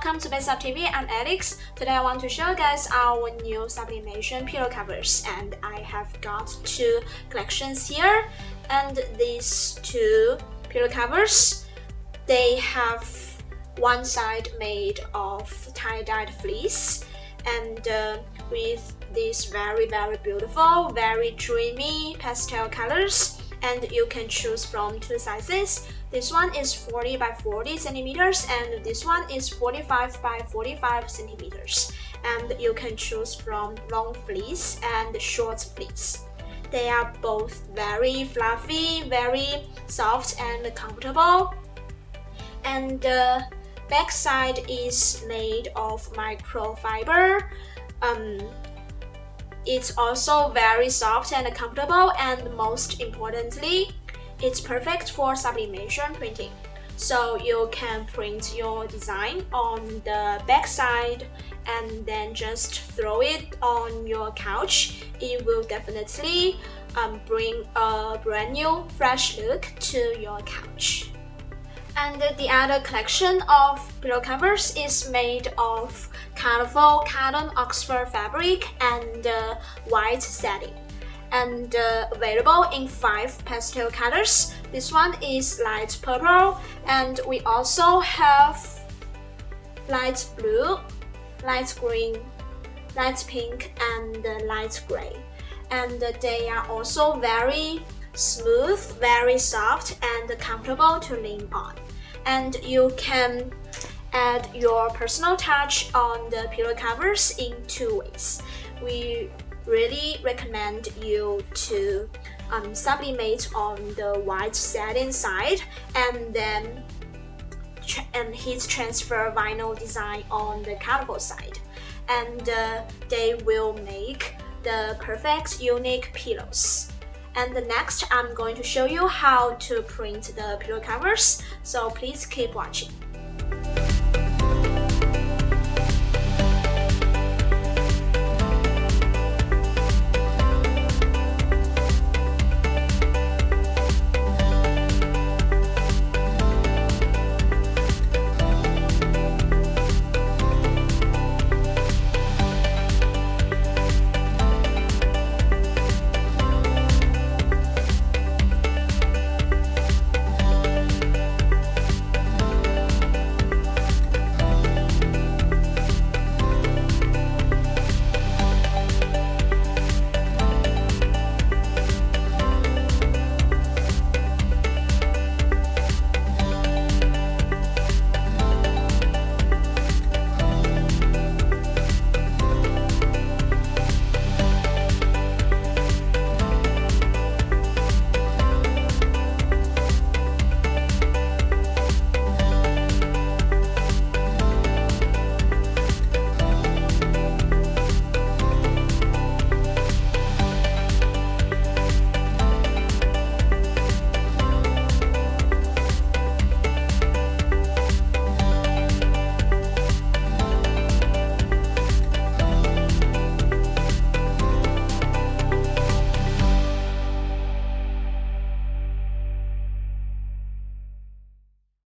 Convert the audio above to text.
welcome to Best TV. I'm Alex. Today I want to show you guys our new sublimation pillow covers, and I have got two collections here. And these two pillow covers, they have one side made of tie-dyed fleece, and with these very beautiful, very dreamy pastel colors. And you can choose from two sizes. This one is 40 by 40 centimeters, and this one is 45 by 45 centimeters. And you can choose from long fleece and short fleece. They are both very fluffy, very soft and comfortable. And the back side is made of microfiber. It's also very soft and comfortable, and most importantly, it's perfect for sublimation printing. So you can print your design on the back side and then just throw it on your couch. It will definitely bring a brand new, fresh look to your couch. And the other collection of pillow covers is made of colorful cotton Oxford fabric and white satin, and available in 5 pastel colors. This one is light purple, and we also have light blue, light green, light pink, and light gray. And they are also very smooth, very soft, and comfortable to lean on. And you can add your personal touch on the pillow covers in 2 ways. We really recommend you to sublimate on the white satin side, and then heat transfer vinyl design on the colorful side. And they will make the perfect unique pillows. And next, I'm going to show you how to print the pillow covers, so please keep watching.